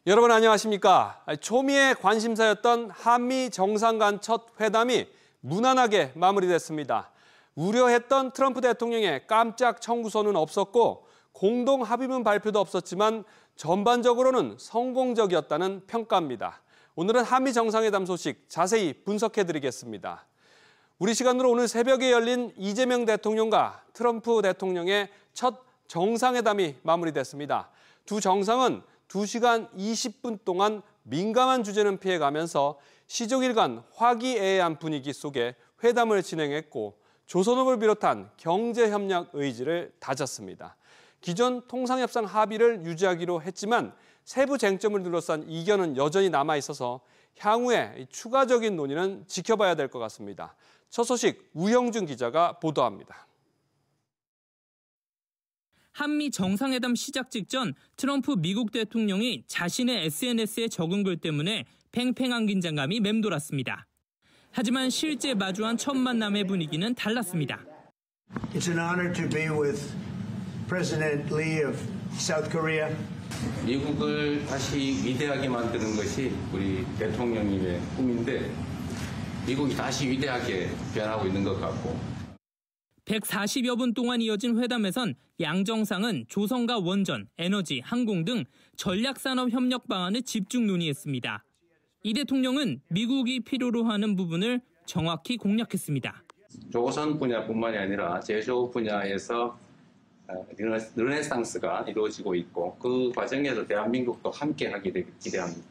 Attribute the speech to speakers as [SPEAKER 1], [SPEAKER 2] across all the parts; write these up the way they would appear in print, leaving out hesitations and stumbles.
[SPEAKER 1] 여러분 안녕하십니까? 초미의 관심사였던 한미 정상 간 첫 회담이 무난하게 마무리됐습니다. 우려했던 트럼프 대통령의 깜짝 청구서는 없었고 공동 합의문 발표도 없었지만 전반적으로는 성공적이었다는 평가입니다. 오늘은 한미 정상회담 소식 자세히 분석해드리겠습니다. 우리 시간으로 오늘 새벽에 열린 이재명 대통령과 트럼프 대통령의 첫 정상회담이 마무리됐습니다. 두 정상은 2시간 20분 동안 민감한 주제는 피해가면서 시종일관 화기애애한 분위기 속에 회담을 진행했고 조선업을 비롯한 경제협력 의지를 다졌습니다. 기존 통상협상 합의를 유지하기로 했지만 세부 쟁점을 둘러싼 이견은 여전히 남아있어서 향후에 추가적인 논의는 지켜봐야 될 것 같습니다. 첫 소식 우형준 기자가 보도합니다.
[SPEAKER 2] 한미 정상회담 시작 직전 트럼프 미국 대통령이 자신의 SNS에 적은 글 때문에 팽팽한 긴장감이 맴돌았습니다. 하지만 실제 마주한 첫 만남의 분위기는 달랐습니다.
[SPEAKER 3] It's an honor to be with President Lee of South Korea.
[SPEAKER 4] 미국을 다시 위대하게 만드는 것이 우리 대통령님의 꿈인데 미국이 다시 위대하게 변하고 있는 것 같고
[SPEAKER 2] 140여 분 동안 이어진 회담에선 양 정상은 조선과 원전, 에너지, 항공 등 전략산업 협력 방안을 집중 논의했습니다. 이 대통령은 미국이 필요로 하는 부분을 정확히 공략했습니다.
[SPEAKER 4] 조선 분야뿐만이 아니라 제조 분야에서 르네상스가 이루어지고 있고 그 과정에서 대한민국도 함께하게 기대합니다.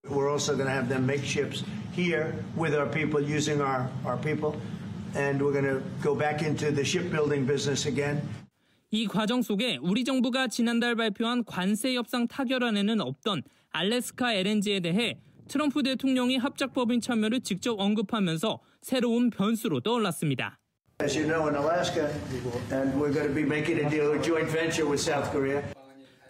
[SPEAKER 3] We're also going to have them make ships here with our people using our people. And we're going to go back into the shipbuilding business again.
[SPEAKER 2] 이 과정 속에 우리 정부가 지난달 발표한 관세 협상 타결안에는 없던 알래스카 LNG에 대해 트럼프 대통령이 합작법인 참여를 직접 언급하면서 새로운 변수로 떠올랐습니다.
[SPEAKER 3] As you know, in Alaska, and we're going to be making a deal, a joint venture with South Korea.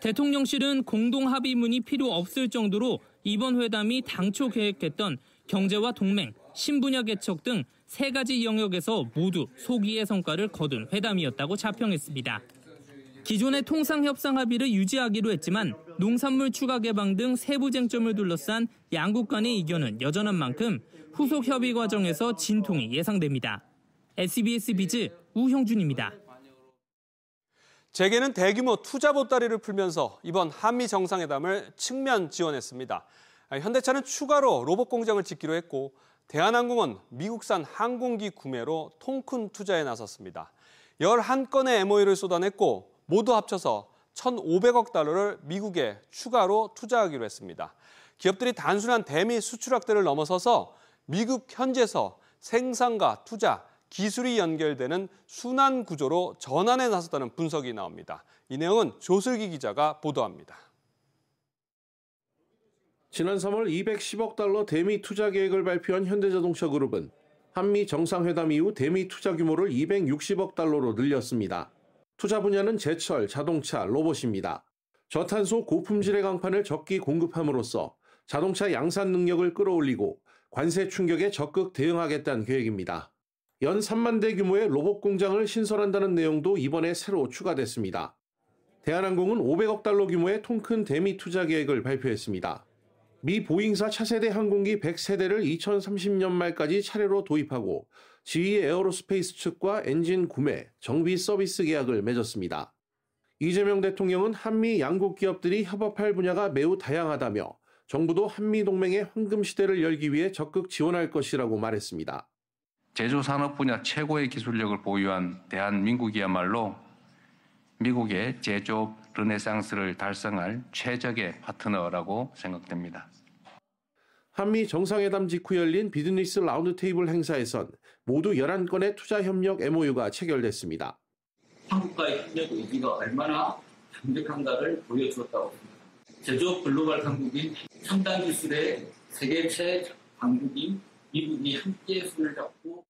[SPEAKER 2] 대통령실은 공동 합의문이 필요 없을 정도로 이번 회담이 당초 계획했던 경제와 동맹, 신분야 개척 등 3가지 영역에서 모두 소기의 성과를 거둔 회담이었다고 자평했습니다. 기존의 통상협상 합의를 유지하기로 했지만 농산물 추가 개방 등 세부 쟁점을 둘러싼 양국 간의 이견은 여전한 만큼 후속 협의 과정에서 진통이 예상됩니다. SBS 비즈 우형준입니다.
[SPEAKER 1] 재계는 대규모 투자 보따리를 풀면서 이번 한미 정상회담을 측면 지원했습니다. 현대차는 추가로 로봇 공장을 짓기로 했고 대한항공은 미국산 항공기 구매로 통큰 투자에 나섰습니다. 11건의 MOU를 쏟아냈고 모두 합쳐서 1,500억 달러를 미국에 추가로 투자하기로 했습니다. 기업들이 단순한 대미 수출 확대를 넘어서서 미국 현지에서 생산과 투자, 기술이 연결되는 순환 구조로 전환에 나섰다는 분석이 나옵니다. 이 내용은 조슬기 기자가 보도합니다.
[SPEAKER 5] 지난 3월 210억 달러 대미 투자 계획을 발표한 현대자동차 그룹은 한미 정상회담 이후 대미 투자 규모를 260억 달러로 늘렸습니다. 투자 분야는 제철, 자동차, 로봇입니다. 저탄소 고품질의 강판을 적기 공급함으로써 자동차 양산 능력을 끌어올리고 관세 충격에 적극 대응하겠다는 계획입니다. 연 3만 대 규모의 로봇 공장을 신설한다는 내용도 이번에 새로 추가됐습니다. 대한항공은 500억 달러 규모의 통큰 대미 투자 계획을 발표했습니다. 미 보잉사 차세대 항공기 100세대를 2030년 말까지 차례로 도입하고 지휘 에어로스페이스 측과 엔진 구매, 정비 서비스 계약을 맺었습니다. 이재명 대통령은 한미 양국 기업들이 협업할 분야가 매우 다양하다며 정부도 한미 동맹의 황금 시대를 열기 위해 적극 지원할 것이라고 말했습니다.
[SPEAKER 4] 제조산업 분야 최고의 기술력을 보유한 대한민국이야말로 미국의 제조업 르네상스를 달성할 최적의 파트너라고 생각됩니다.
[SPEAKER 5] 한미 정상회담 직후 열린 비즈니스 라운드테이블 행사에선 모두 11건의 투자협력 MOU가 체결됐습니다.
[SPEAKER 6] 한국과의 협력 의지가 얼마나 강력한가를 보여주었다고 합니다. 제조업 글로벌 강국인 첨단 기술의 세계 최강국인 미국이 함께 손을 잡고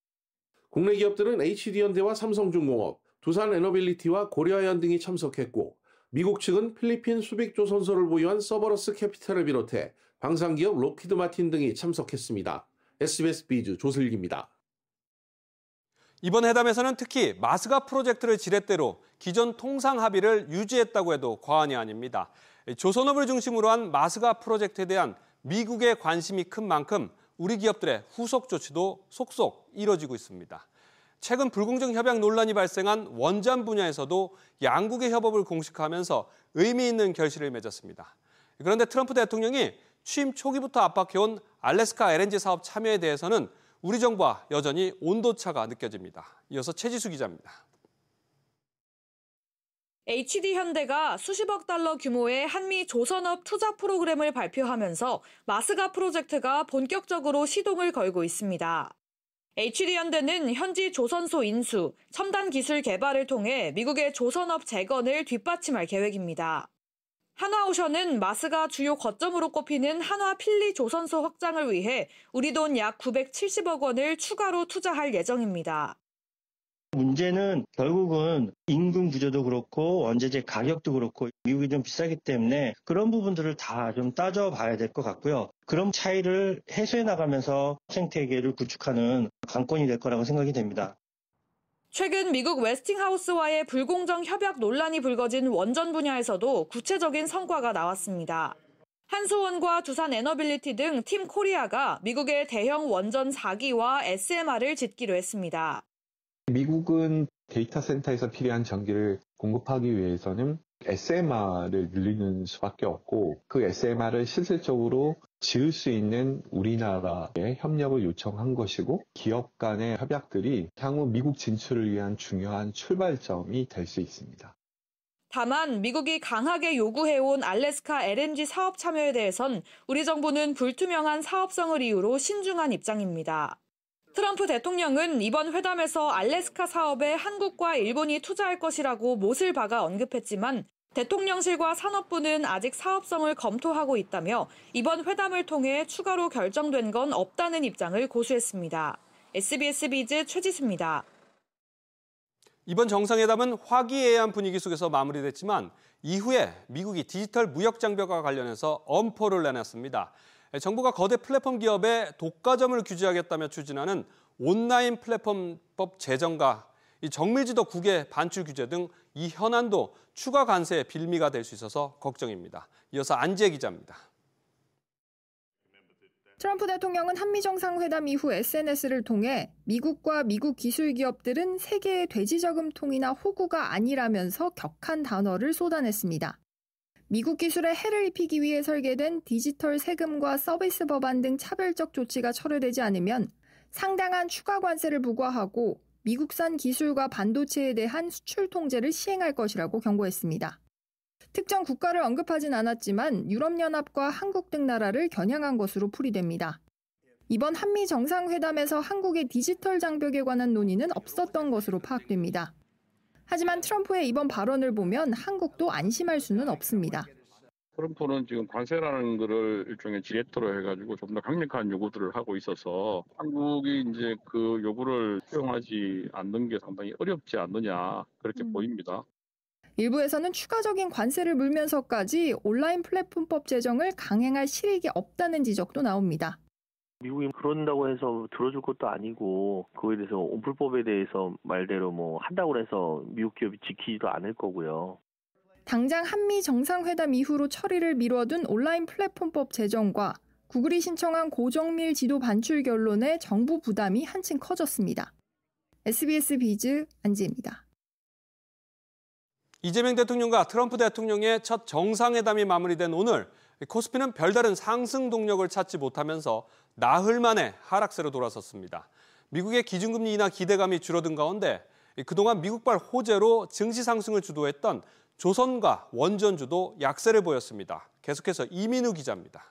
[SPEAKER 5] 국내 기업들은 HD현대와 삼성중공업, 두산에너빌리티와 고려아연 등이 참석했고 미국 측은 필리핀 수빅조선소를 보유한 서버러스 캐피탈을 비롯해 방산기업 록히드 마틴 등이 참석했습니다. SBS 비즈 조슬기입니다.
[SPEAKER 1] 이번 회담에서는 특히 마스가 프로젝트를 지렛대로 기존 통상 합의를 유지했다고 해도 과언이 아닙니다. 조선업을 중심으로 한 마스가 프로젝트에 대한 미국의 관심이 큰 만큼 우리 기업들의 후속 조치도 속속 이뤄지고 있습니다. 최근 불공정 협약 논란이 발생한 원전 분야에서도 양국의 협업을 공식화하면서 의미 있는 결실을 맺었습니다. 그런데 트럼프 대통령이 취임 초기부터 압박해온 알래스카 LNG 사업 참여에 대해서는 우리 정부와 여전히 온도차가 느껴집니다. 이어서 최지수 기자입니다.
[SPEAKER 7] HD현대가 수십억 달러 규모의 한미 조선업 투자 프로그램을 발표하면서 마스가 프로젝트가 본격적으로 시동을 걸고 있습니다. HD현대는 현지 조선소 인수, 첨단 기술 개발을 통해 미국의 조선업 재건을 뒷받침할 계획입니다. 한화오션은 마스가 주요 거점으로 꼽히는 한화 필리 조선소 확장을 위해 우리 돈 약 970억 원을 추가로 투자할 예정입니다.
[SPEAKER 8] 문제는 결국은 임금 구조도 그렇고 원자재 가격도 그렇고 미국이 좀 비싸기 때문에 그런 부분들을 다 좀 따져봐야 될 것 같고요. 그런 차이를 해소해 나가면서 생태계를 구축하는 관건이 될 거라고 생각이 됩니다.
[SPEAKER 7] 최근 미국 웨스팅하우스와의 불공정 협약 논란이 불거진 원전 분야에서도 구체적인 성과가 나왔습니다. 한수원과 두산 에너빌리티 등 팀 코리아가 미국의 대형 원전 4기와 SMR을 짓기로 했습니다.
[SPEAKER 9] 미국은 데이터 센터에서 필요한 전기를 공급하기 위해서는 SMR을 늘리는 수밖에 없고 그 SMR을 실질적으로 지을 수 있는 우리나라의 협력을 요청한 것이고 기업 간의 협약들이 향후 미국 진출을 위한 중요한 출발점이 될 수 있습니다.
[SPEAKER 7] 다만 미국이 강하게 요구해온 알래스카 LNG 사업 참여에 대해선 우리 정부는 불투명한 사업성을 이유로 신중한 입장입니다. 트럼프 대통령은 이번 회담에서 알래스카 사업에 한국과 일본이 투자할 것이라고 못을 박아 언급했지만 대통령실과 산업부는 아직 사업성을 검토하고 있다며 이번 회담을 통해 추가로 결정된 건 없다는 입장을 고수했습니다. SBS 비즈 최지수입니다.
[SPEAKER 1] 이번 정상회담은 화기애애한 분위기 속에서 마무리됐지만 이후에 미국이 디지털 무역 장벽과 관련해서 엄포를 내놨습니다. 정부가 거대 플랫폼 기업의 독과점을 규제하겠다며 추진하는 온라인 플랫폼법 제정과 이 정밀지도 국외 반출 규제 등 이 현안도 추가 관세의 빌미가 될 수 있어서 걱정입니다. 이어서 안지혜 기자입니다.
[SPEAKER 10] 트럼프 대통령은 한미 정상회담 이후 SNS를 통해 미국과 미국 기술 기업들은 세계의 돼지 저금통이나 호구가 아니라면서 격한 단어를 쏟아냈습니다. 미국 기술에 해를 입히기 위해 설계된 디지털 세금과 서비스 법안 등 차별적 조치가 철회되지 않으면 상당한 추가 관세를 부과하고 미국산 기술과 반도체에 대한 수출 통제를 시행할 것이라고 경고했습니다. 특정 국가를 언급하진 않았지만 유럽연합과 한국 등 나라를 겨냥한 것으로 풀이됩니다. 이번 한미 정상회담에서 한국의 디지털 장벽에 관한 논의는 없었던 것으로 파악됩니다. 하지만 트럼프의 이번 발언을 보면 한국도 안심할 수는 없습니다.
[SPEAKER 11] 트럼프는 지금 관세라는 것을 일종의 지렛대로 해가지고 좀 더 강력한 요구들을 하고 있어서 한국이 이제 그 요구를 수용하지 않는 게 상당히 어렵지 않느냐 그렇게 보입니다.
[SPEAKER 10] 일부에서는 추가적인 관세를 물면서까지 온라인 플랫폼법 제정을 강행할 실익이 없다는 지적도 나옵니다.
[SPEAKER 12] 미국이 그런다고 해서 들어줄 것도 아니고 그거에 대해서 온풀법에 대해서 말대로 뭐 한다고 해서 미국 기업이 지키지도 않을 거고요.
[SPEAKER 10] 당장 한미 정상회담 이후로 처리를 미뤄둔 온라인 플랫폼법 제정과 구글이 신청한 고정밀 지도 반출 결론에 정부 부담이 한층 커졌습니다. SBS 비즈 안지혜입니다.
[SPEAKER 1] 이재명 대통령과 트럼프 대통령의 첫 정상회담이 마무리된 오늘 코스피는 별다른 상승 동력을 찾지 못하면서 나흘 만에 하락세로 돌아섰습니다. 미국의 기준금리 인하 기대감이 줄어든 가운데 그동안 미국발 호재로 증시 상승을 주도했던 조선과 원전주도 약세를 보였습니다. 계속해서 이민우 기자입니다.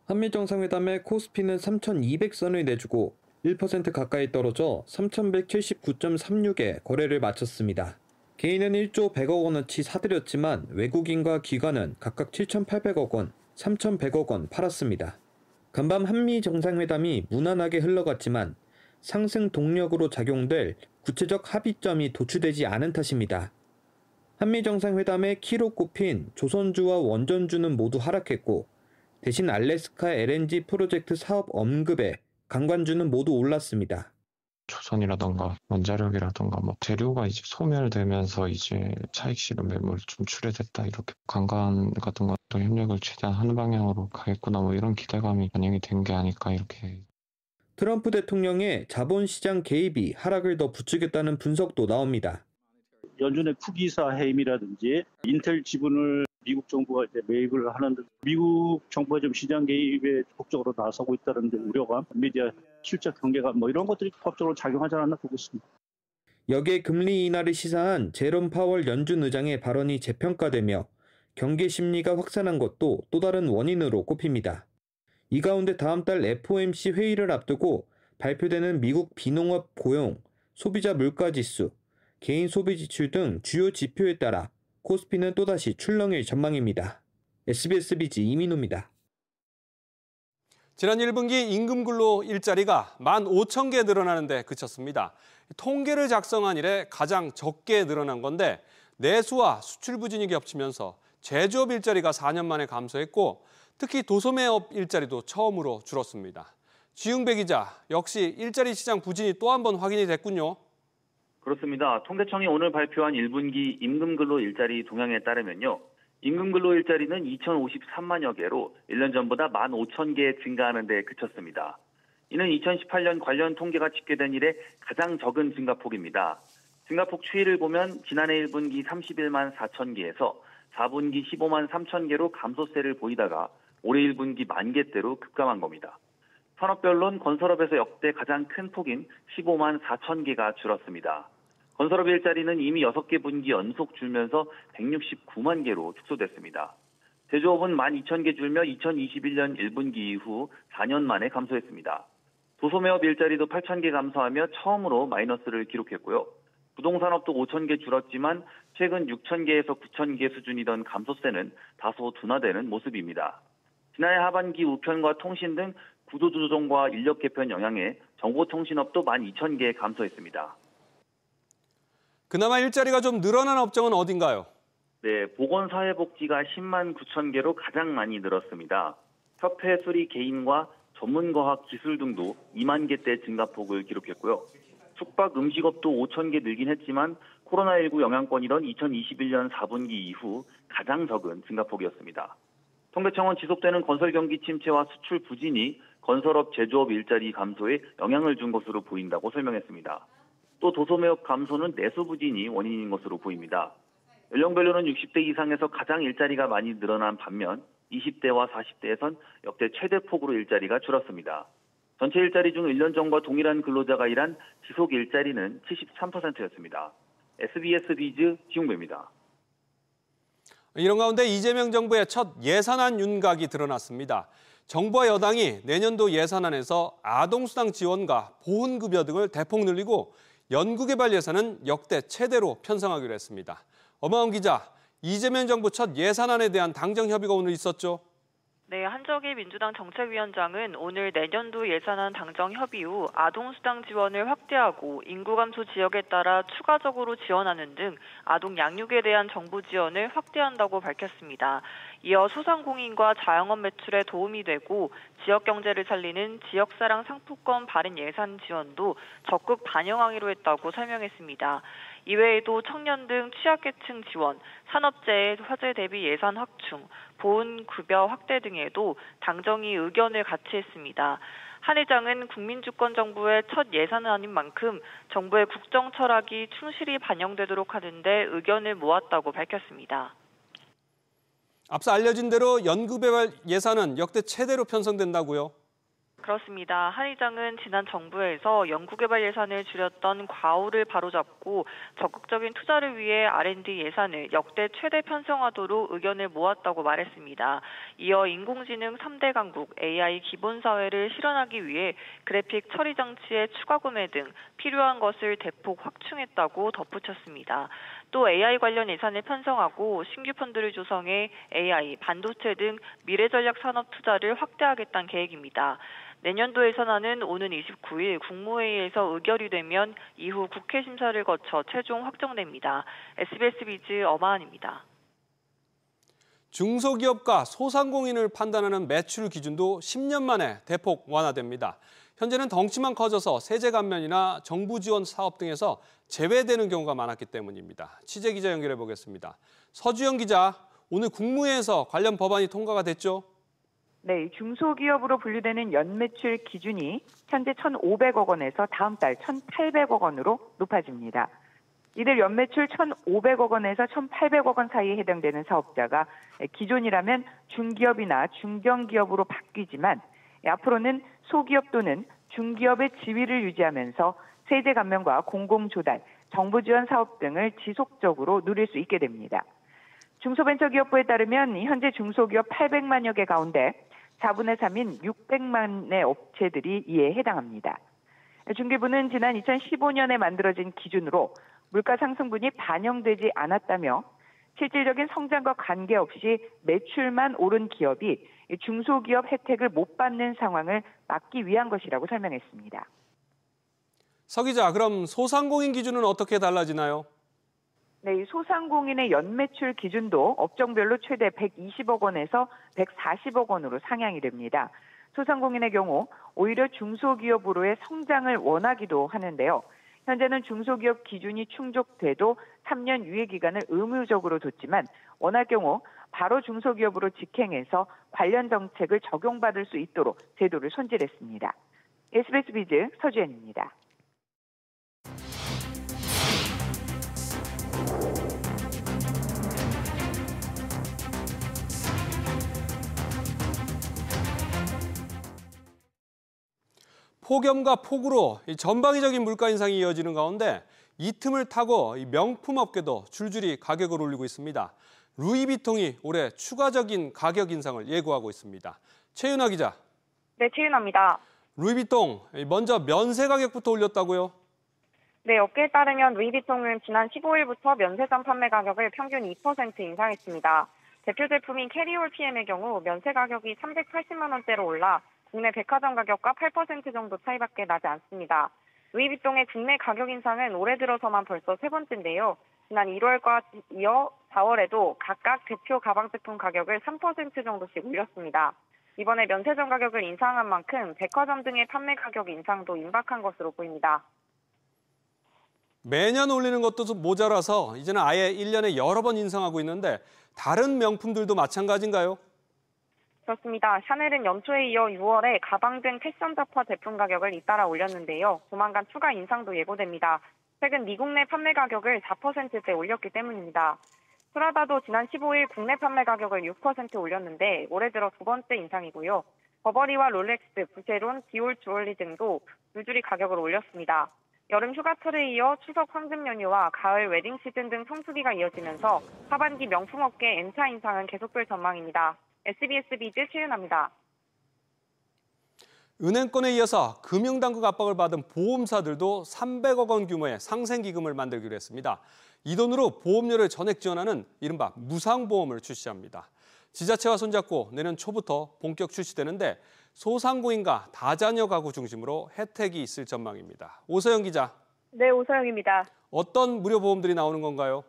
[SPEAKER 13] 한미 정상회담에 코스피는 3,200선을 내주고 1% 가까이 떨어져 3,179.36에 거래를 마쳤습니다. 개인은 1조 100억 원어치 사들였지만 외국인과 기관은 각각 7,800억 원, 3,100억 원 팔았습니다. 간밤 한미 정상회담이 무난하게 흘러갔지만 상승 동력으로 작용될 구체적 합의점이 도출되지 않은 탓입니다. 한미 정상회담에 키로 꼽힌 조선주와 원전주는 모두 하락했고 대신 알래스카 LNG 프로젝트 사업 언급에 관광주는 모두 올랐습니다.
[SPEAKER 14] 조선이라던가 원자력이라던가 뭐 재료가 이제 소멸되면서 이제 차익 실현 매물 좀 출회됐다, 이렇게 강간 같은 것도 협력을 최대한 하는 방향으로 가겠구나, 뭐 이런 기대감이 반영이 된 게 아닐까, 이렇게.
[SPEAKER 13] 트럼프 대통령의 자본시장 개입이 하락을 더 부추겼다는 분석도 나옵니다.
[SPEAKER 15] 연준의 쿠기사 해임이라든지 인텔 지분을 미국 정부가 이제 매입을 하는데 미국 정부가 좀 시장 개입에 적극적으로 나서고 있다는 우려감, 미디어 실적 경계감 뭐 이런 것들이 법적으로 작용하지 않았나 보고 있습니다.
[SPEAKER 13] 여기에 금리 인하를 시사한 제롬 파월 연준 의장의 발언이 재평가되며 경기 심리가 확산한 것도 또 다른 원인으로 꼽힙니다. 이 가운데 다음 달 FOMC 회의를 앞두고 발표되는 미국 비농업 고용, 소비자 물가지수, 개인 소비 지출 등 주요 지표에 따라 코스피는 또다시 출렁일 전망입니다. SBS 비즈 이민호입니다.
[SPEAKER 1] 지난 1분기 임금 근로 일자리가 15,000개 늘어나는 데 그쳤습니다. 통계를 작성한 이래 가장 적게 늘어난 건데 내수와 수출 부진이 겹치면서 제조업 일자리가 4년 만에 감소했고 특히 도소매업 일자리도 처음으로 줄었습니다. 지웅배 기자, 역시 일자리 시장 부진이 또 한 번 확인이 됐군요.
[SPEAKER 16] 그렇습니다. 통계청이 오늘 발표한 1분기 임금근로 일자리 동향에 따르면요. 임금근로 일자리는 2,053만여 개로 1년 전보다 15,000개 증가하는 데 그쳤습니다. 이는 2018년 관련 통계가 집계된 이래 가장 적은 증가폭입니다. 증가폭 추이를 보면 지난해 1분기 31만 4천 개에서 4분기 15만 3천 개로 감소세를 보이다가 올해 1분기 10,000개대로 급감한 겁니다. 산업별론 건설업에서 역대 가장 큰 폭인 15만 4천 개가 줄었습니다. 건설업 일자리는 이미 6개 분기 연속 줄면서 169만 개로 축소됐습니다. 제조업은 12,000개 줄며 2021년 1분기 이후 4년 만에 감소했습니다. 도소매업 일자리도 8,000개 감소하며 처음으로 마이너스를 기록했고요. 부동산업도 5,000개 줄었지만 최근 6,000개에서 9,000개 수준이던 감소세는 다소 둔화되는 모습입니다. 지난해 하반기 우편과 통신 등 구조조정과 인력 개편 영향에 정보통신업도 12,000개 감소했습니다.
[SPEAKER 1] 그나마 일자리가 좀 늘어난 업종은 어딘가요?
[SPEAKER 16] 네, 보건사회복지가 10만 9천 개로 가장 많이 늘었습니다. 협회 수리 개인과 전문과학 기술 등도 2만 개대 증가폭을 기록했고요. 숙박 음식업도 5천 개 늘긴 했지만 코로나19 영향권이던 2021년 4분기 이후 가장 적은 증가폭이었습니다. 통계청은 지속되는 건설 경기 침체와 수출 부진이 건설업, 제조업 일자리 감소에 영향을 준 것으로 보인다고 설명했습니다. 또 도소매업 감소는 내수 부진이 원인인 것으로 보입니다. 연령별로는 60대 이상에서 가장 일자리가 많이 늘어난 반면 20대와 40대에선 역대 최대폭으로 일자리가 줄었습니다. 전체 일자리 중 1년 전과 동일한 근로자가 일한 지속 일자리는 73%였습니다. SBS 비즈 지웅배입니다.
[SPEAKER 1] 이런 가운데 이재명 정부의 첫 예산안 윤곽이 드러났습니다. 정부와 여당이 내년도 예산안에서 아동수당 지원과 보훈급여 등을 대폭 늘리고 연구개발 예산은 역대 최대로 편성하기로 했습니다. 엄하은 기자, 이재명 정부 첫 예산안에 대한 당정 협의가 오늘 있었죠?
[SPEAKER 17] 네, 한적희 민주당 정책위원장은 오늘 내년도 예산안 당정 협의 후 아동수당 지원을 확대하고 인구 감소 지역에 따라 추가적으로 지원하는 등 아동 양육에 대한 정부 지원을 확대한다고 밝혔습니다. 이어 소상공인과 자영업 매출에 도움이 되고 지역 경제를 살리는 지역사랑 상품권 발행 예산 지원도 적극 반영하기로 했다고 설명했습니다. 이외에도 청년 등 취약계층 지원, 산업재해 화재 대비 예산 확충, 보훈급여 확대 등에도 당정이 의견을 같이 했습니다. 한 의장은 국민주권정부의 첫 예산안인 만큼 정부의 국정 철학이 충실히 반영되도록 하는데 의견을 모았다고 밝혔습니다.
[SPEAKER 1] 앞서 알려진 대로 연구개발 예산은 역대 최대로 편성된다고요?
[SPEAKER 17] 그렇습니다. 한 의장은 지난 정부에서 연구개발 예산을 줄였던 과오를 바로잡고 적극적인 투자를 위해 R&D 예산을 역대 최대 편성하도록 의견을 모았다고 말했습니다. 이어 인공지능 3대 강국 AI 기본사회를 실현하기 위해 그래픽 처리 장치의 추가 구매 등 필요한 것을 대폭 확충했다고 덧붙였습니다. 또 AI 관련 예산을 편성하고 신규 펀드를 조성해 AI, 반도체 등 미래전략 산업 투자를 확대하겠다는 계획입니다. 내년도 예산안은 오는 29일 국무회의에서 의결이 되면 이후 국회 심사를 거쳐 최종 확정됩니다. SBS 비즈 엄하은입니다.
[SPEAKER 1] 중소기업과 소상공인을 판단하는 매출 기준도 10년 만에 대폭 완화됩니다. 현재는 덩치만 커져서 세제 감면이나 정부 지원 사업 등에서 제외되는 경우가 많았기 때문입니다. 취재 기자 연결해 보겠습니다. 서주영 기자, 오늘 국무회에서 관련 법안이 통과가 됐죠?
[SPEAKER 18] 네, 중소기업으로 분류되는 연매출 기준이 현재 1,500억 원에서 다음 달 1,800억 원으로 높아집니다. 이들 연매출 1,500억 원에서 1,800억 원 사이에 해당되는 사업자가 기존이라면 중기업이나 중견기업으로 바뀌지만 앞으로는 소기업 또는 중기업의 지위를 유지하면서 세제 감면과 공공조달, 정부 지원 사업 등을 지속적으로 누릴 수 있게 됩니다. 중소벤처기업부에 따르면 현재 중소기업 800만여 개 가운데 4분의 3인 600만의 업체들이 이에 해당합니다. 중기부는 지난 2015년에 만들어진 기준으로 물가 상승분이 반영되지 않았다며 실질적인 성장과 관계없이 매출만 오른 기업이 중소기업 혜택을 못 받는 상황을 막기 위한 것이라고 설명했습니다.
[SPEAKER 1] 서 기자, 그럼 소상공인 기준은 어떻게 달라지나요?
[SPEAKER 18] 네, 소상공인의 연매출 기준도 업종별로 최대 120억 원에서 140억 원으로 상향이 됩니다. 소상공인의 경우 오히려 중소기업으로의 성장을 원하기도 하는데요. 현재는 중소기업 기준이 충족돼도 3년 유예 기간을 의무적으로 뒀지만 원할 경우 바로 중소기업으로 직행해서 관련 정책을 적용받을 수 있도록 제도를 손질했습니다. SBS 비즈 서주연입니다.
[SPEAKER 1] 폭염과 폭우로 전방위적인 물가 인상이 이어지는 가운데 이 틈을 타고 명품 업계도 줄줄이 가격을 올리고 있습니다. 루이비통이 올해 추가적인 가격 인상을 예고하고 있습니다. 최윤아 기자.
[SPEAKER 19] 네, 최윤아입니다.
[SPEAKER 1] 루이비통, 먼저 면세 가격부터 올렸다고요?
[SPEAKER 19] 네, 업계에 따르면 루이비통은 지난 15일부터 면세점 판매 가격을 평균 2% 인상했습니다. 대표 제품인 캐리올 PM의 경우 면세 가격이 380만 원대로 올라 국내 백화점 가격과 8% 정도 차이밖에 나지 않습니다. 루이비통의 국내 가격 인상은 올해 들어서만 벌써 세 번째인데요. 지난 1월과 이어 4월에도 각각 대표 가방 제품 가격을 3% 정도씩 올렸습니다. 이번에 면세점 가격을 인상한 만큼 백화점 등의 판매 가격 인상도 임박한 것으로 보입니다.
[SPEAKER 1] 매년 올리는 것도 모자라서 이제는 아예 1년에 여러 번 인상하고 있는데 다른 명품들도 마찬가지인가요?
[SPEAKER 19] 그렇습니다. 샤넬은 연초에 이어 6월에 가방 등 패션 잡화 제품 가격을 잇따라 올렸는데요. 조만간 추가 인상도 예고됩니다. 최근 미국 내 판매 가격을 4%대 올렸기 때문입니다. 프라다도 지난 15일 국내 판매 가격을 6% 올렸는데 올해 들어 두 번째 인상이고요. 버버리와 롤렉스, 부쉐론, 디올 주얼리 등도 줄줄이 가격을 올렸습니다. 여름 휴가철에 이어 추석 황금 연휴와 가을 웨딩 시즌 등 성수기가 이어지면서 하반기 명품업계 N차 인상은 계속될 전망입니다. SBS 비즈 최윤아입니다.
[SPEAKER 1] 은행권에 이어서 금융당국 압박을 받은 보험사들도 300억 원 규모의 상생기금을 만들기로 했습니다. 이 돈으로 보험료를 전액 지원하는 이른바 무상보험을 출시합니다. 지자체와 손잡고 내년 초부터 본격 출시되는데 소상공인과 다자녀 가구 중심으로 혜택이 있을 전망입니다. 오서영 기자.
[SPEAKER 19] 네, 오서영입니다.
[SPEAKER 1] 어떤 무료 보험들이 나오는 건가요?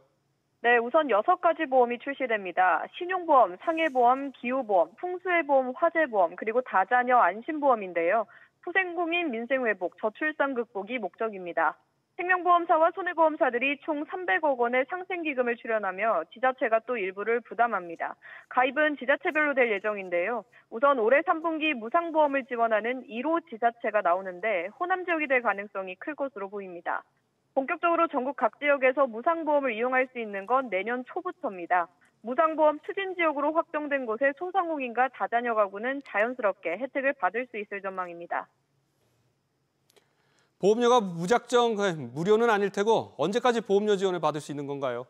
[SPEAKER 19] 네, 우선 6가지 보험이 출시됩니다. 신용보험, 상해보험, 기후보험, 풍수해보험, 화재보험, 그리고 다자녀 안심보험인데요. 소상공인 민생회복, 저출산 극복이 목적입니다. 생명보험사와 손해보험사들이 총 300억 원의 상생기금을 출연하며 지자체가 또 일부를 부담합니다. 가입은 지자체별로 될 예정인데요. 우선 올해 3분기 무상보험을 지원하는 1호 지자체가 나오는데 호남 지역이 될 가능성이 클 것으로 보입니다. 본격적으로 전국 각 지역에서 무상보험을 이용할 수 있는 건 내년 초부터입니다. 무상보험 추진 지역으로 확정된 곳의 소상공인과 다자녀 가구는 자연스럽게 혜택을 받을 수 있을 전망입니다.
[SPEAKER 1] 보험료가 무작정 무료는 아닐 테고 언제까지 보험료 지원을 받을 수 있는 건가요?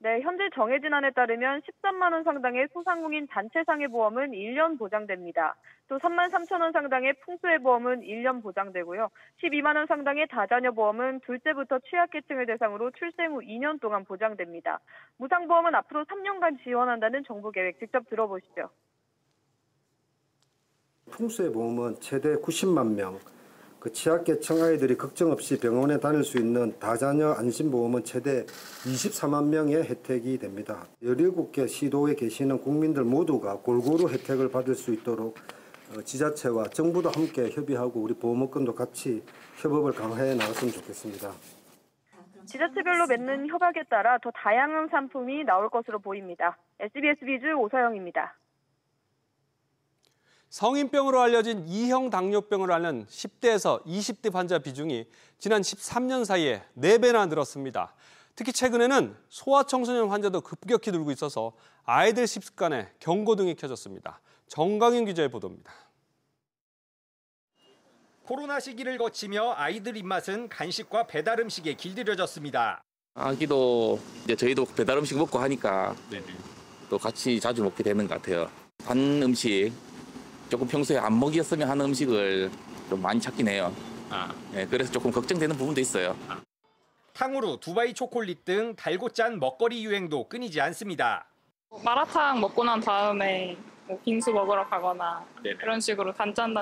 [SPEAKER 19] 네, 현재 정해진 안에 따르면 13만 원 상당의 소상공인 단체상해 보험은 1년 보장됩니다. 또 3만 3천 원 상당의 풍수해 보험은 1년 보장되고요. 12만 원 상당의 다자녀 보험은 둘째부터 취약계층을 대상으로 출생 후 2년 동안 보장됩니다. 무상보험은 앞으로 3년간 지원한다는 정부 계획 직접 들어보시죠.
[SPEAKER 20] 풍수해 보험은 최대 90만 명, 취약계층 아이들이 걱정 없이 병원에 다닐 수 있는 다자녀 안심보험은 최대 24만 명의 혜택이 됩니다. 17개 시도에 계시는 국민들 모두가 골고루 혜택을 받을 수 있도록 지자체와 정부도 함께 협의하고 우리 보험업권도 같이 협업을 강화해 나갔으면 좋겠습니다.
[SPEAKER 19] 지자체별로 맺는 협약에 따라 더 다양한 상품이 나올 것으로 보입니다. SBS 비즈 오서영입니다.
[SPEAKER 1] 성인병으로 알려진 2형 당뇨병을 앓는 10대에서 20대 환자 비중이 지난 13년 사이에 4배나 늘었습니다. 특히 최근에는 소아청소년 환자도 급격히 늘고 있어서 아이들 식습관에 경고등이 켜졌습니다. 정강윤 기자의 보도입니다.
[SPEAKER 21] 코로나 시기를 거치며 아이들 입맛은 간식과 배달 음식에 길들여졌습니다.
[SPEAKER 22] 아기도 이제 저희도 배달 음식 먹고 하니까 또 같이 자주 먹게 되는 것 같아요. 단 음식, 조금 평소에 안 먹였으면 하는 음식을 좀 많이 찾긴 해요. 네, 그래서 조금 걱정되는 부분도 있어요.
[SPEAKER 21] 탕후루, 두바이 초콜릿 등 달고 짠 먹거리 유행도 끊이지 않습니다.
[SPEAKER 23] 마라탕 먹고 난 다음에 빙수 먹으러 가거나 그런 식으로 단짠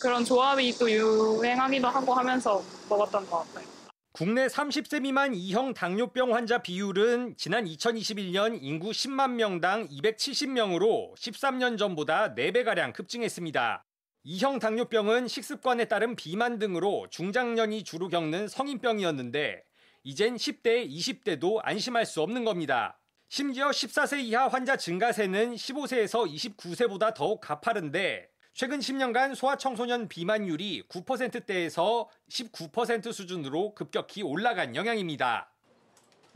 [SPEAKER 23] 그런 조합이 또 유행하기도 하고 하면서 먹었던 것 같아요.
[SPEAKER 21] 국내 30세 미만 2형 당뇨병 환자 비율은 지난 2021년 인구 10만 명당 270명으로 13년 전보다 4배가량 급증했습니다. 2형 당뇨병은 식습관에 따른 비만 등으로 중장년이 주로 겪는 성인병이었는데 이젠 10대, 20대도 안심할 수 없는 겁니다. 심지어 14세 이하 환자 증가세는 15세에서 29세보다 더욱 가파른데 최근 10년간 소아청소년 비만율이 9%대에서 19% 수준으로 급격히 올라간 영향입니다.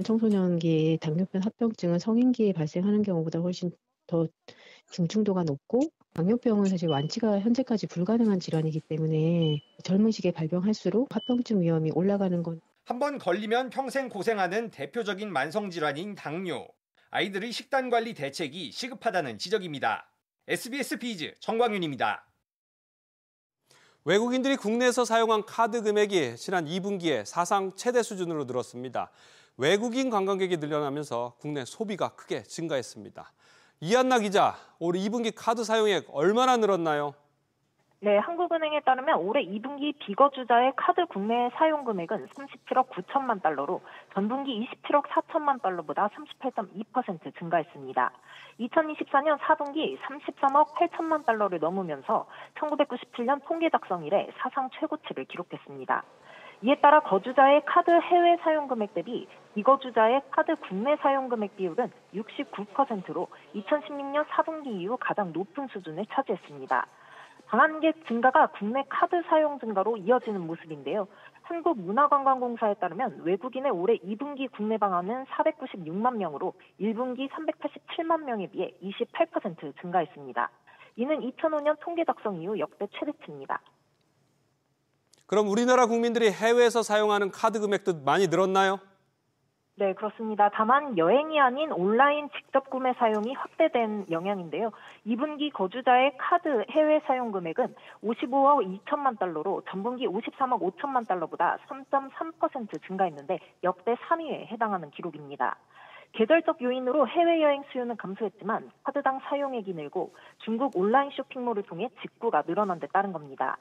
[SPEAKER 24] 청소년기 당뇨병 합병증은 성인기에 발생하는 경우보다 훨씬 더 중증도가 높고 당뇨병은 사실 완치가 현재까지 불가능한 질환이기 때문에 젊은 시기에 발병할수록 합병증 위험이 올라가는 건
[SPEAKER 21] 한번 걸리면 평생 고생하는 대표적인 만성질환인 당뇨. 아이들의 식단 관리 대책이 시급하다는 지적입니다. SBS 비즈 정광윤입니다.
[SPEAKER 1] 외국인들이 국내에서 사용한 카드 금액이 지난 2분기에 사상 최대 수준으로 늘었습니다. 외국인 관광객이 늘어나면서 국내 소비가 크게 증가했습니다. 이한나 기자, 올 2분기 카드 사용액 얼마나 늘었나요?
[SPEAKER 25] 네, 한국은행에 따르면 올해 2분기 비거주자의 카드 국내 사용 금액은 37억 9천만 달러로 전분기 27억 4천만 달러보다 38.2% 증가했습니다. 2024년 4분기 33억 8천만 달러를 넘으면서 1997년 통계 작성 이래 사상 최고치를 기록했습니다. 이에 따라 거주자의 카드 해외 사용 금액 대비 비거주자의 카드 국내 사용 금액 비율은 69%로 2016년 4분기 이후 가장 높은 수준을 차지했습니다. 방한객 증가가 국내 카드 사용 증가로 이어지는 모습인데요. 한국문화관광공사에 따르면 외국인의 올해 2분기 국내 방한은 496만 명으로 1분기 387만 명에 비해 28% 증가했습니다. 이는 2005년 통계 작성 이후 역대 최대치입니다.
[SPEAKER 1] 그럼 우리나라 국민들이 해외에서 사용하는 카드 금액도 많이 늘었나요?
[SPEAKER 25] 네, 그렇습니다. 다만 여행이 아닌 온라인 직접 구매 사용이 확대된 영향인데요. 2분기 거주자의 카드 해외 사용 금액은 55억 2천만 달러로 전분기 53억 5천만 달러보다 3.3% 증가했는데 역대 3위에 해당하는 기록입니다. 계절적 요인으로 해외여행 수요는 감소했지만 카드당 사용액이 늘고 중국 온라인 쇼핑몰을 통해 직구가 늘어난 데 따른 겁니다.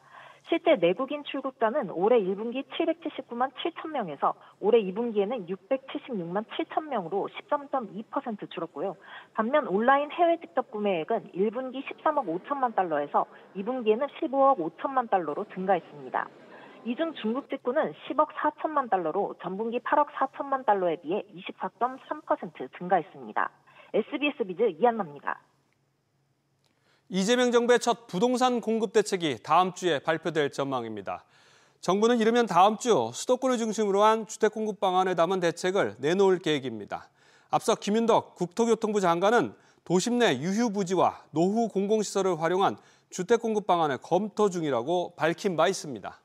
[SPEAKER 25] 실제 내국인 출국자는 올해 1분기 779만 7천 명에서 올해 2분기에는 676만 7천 명으로 13.2% 줄었고요. 반면 온라인 해외 직접 구매액은 1분기 13억 5천만 달러에서 2분기에는 15억 5천만 달러로 증가했습니다. 이 중 중국 직구는 10억 4천만 달러로 전분기 8억 4천만 달러에 비해 24.3% 증가했습니다. SBS 비즈 이한나입니다.
[SPEAKER 1] 이재명 정부의 첫 부동산 공급 대책이 다음 주에 발표될 전망입니다. 정부는 이르면 다음 주 수도권을 중심으로 한 주택 공급 방안을 담은 대책을 내놓을 계획입니다. 앞서 김윤덕 국토교통부 장관은 도심 내 유휴 부지와 노후 공공시설을 활용한 주택 공급 방안을 검토 중이라고 밝힌 바 있습니다.